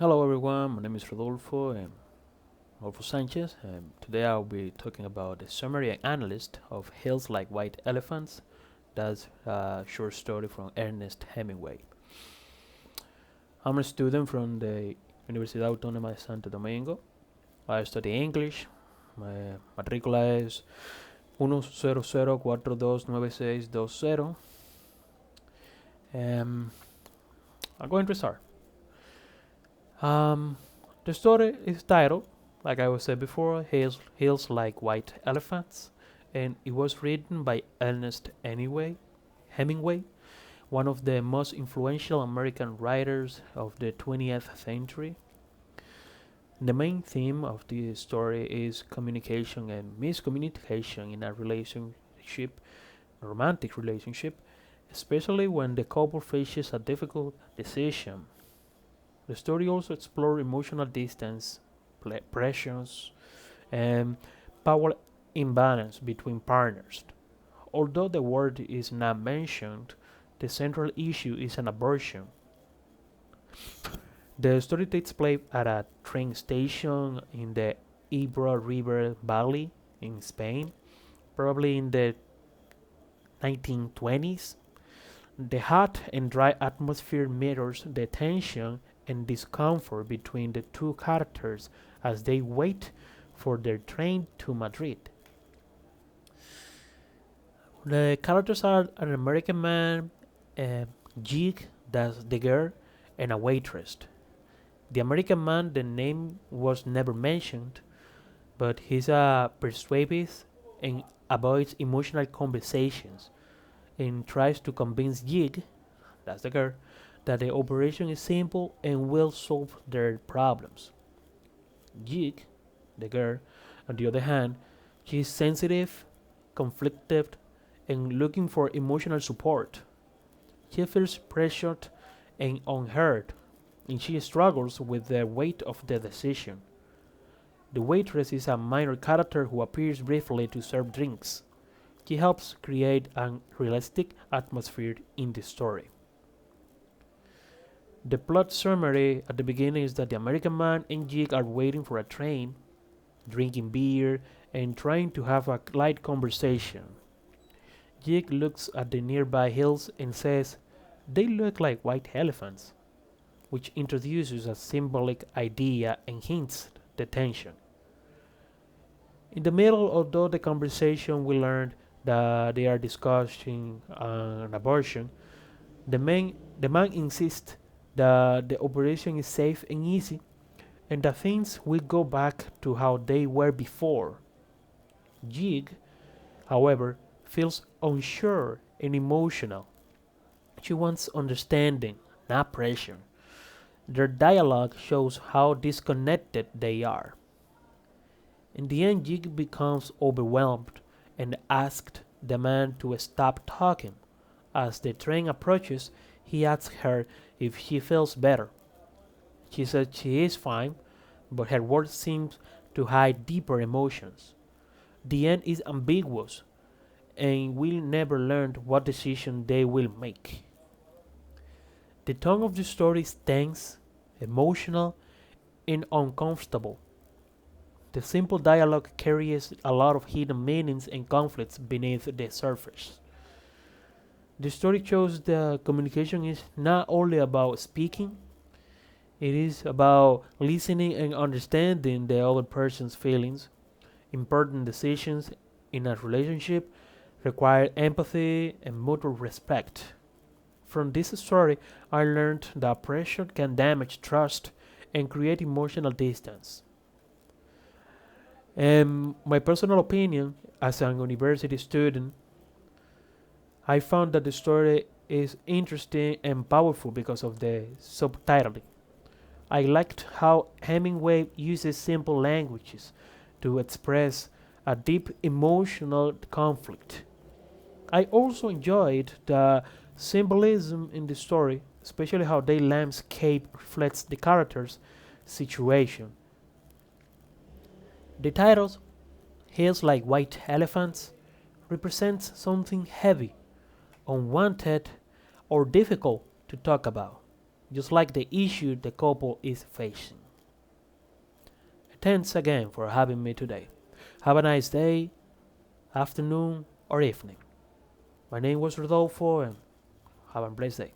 Hello everyone, my name is Rodolfo Sanchez, and today I'll be talking about the summary and analyst of Hills Like White Elephants. That's a short story from Ernest Hemingway. I'm a student from the Universidad Autónoma de Santo Domingo. I study English. My matrícula es 100429620. I'm going to start. The story is titled, like I was said before, Hills Like White Elephants, and it was written by Ernest Hemingway, one of the most influential American writers of the 20th century. The main theme of the story is communication and miscommunication in a romantic relationship, especially when the couple faces a difficult decision. The story also explores emotional distance, pressures, and power imbalance between partners. Although the word is not mentioned, the central issue is an abortion. The story takes place at a train station in the Ebro River Valley in Spain, probably in the 1920s. The hot and dry atmosphere mirrors the tension and discomfort between the two characters as they wait for their train to Madrid. The characters are an American man, a Jig, that's the girl, and a waitress. The American man, the name was never mentioned, but he's persuasive and avoids emotional conversations and tries to convince Jig, that's the girl, that the operation is simple and will solve their problems. Jig, the girl, on the other hand, she is sensitive, conflicted, and looking for emotional support. She feels pressured and unheard, and she struggles with the weight of the decision. The waitress is a minor character who appears briefly to serve drinks. She helps create a realistic atmosphere in the story. The plot summary at the beginning is that the American man and Jig are waiting for a train, drinking beer, and trying to have a light conversation. Jig looks at the nearby hills and says, "They look like white elephants," which introduces a symbolic idea and hints the tension. In the middle of the conversation, we learned that they are discussing an abortion. The man insists that the operation is safe and easy, and that things will go back to how they were before. Jig, however, feels unsure and emotional. She wants understanding, not pressure. Their dialogue shows how disconnected they are. In the end, Jig becomes overwhelmed and asks the man to stop talking. As the train approaches, he asks her if she feels better. She says she is fine, but her words seem to hide deeper emotions. The end is ambiguous, and we'll never learn what decision they will make. The tone of the story is tense, emotional, and uncomfortable. The simple dialogue carries a lot of hidden meanings and conflicts beneath the surface. The story shows that communication is not only about speaking, it is about listening and understanding the other person's feelings. Important decisions in a relationship require empathy and mutual respect. From this story, I learned that pressure can damage trust and create emotional distance. And my personal opinion, as an university student, I found that the story is interesting and powerful because of the subtitling. I liked how Hemingway uses simple languages to express a deep emotional conflict. I also enjoyed the symbolism in the story, especially how the landscape reflects the character's situation. The titles, Hills Like White Elephants, represents something heavy, unwanted, or difficult to talk about. just like the issue the couple is facing. Thanks again for having me today. Have a nice day, afternoon, or evening. My name was Rodolfo, and have a blessed day.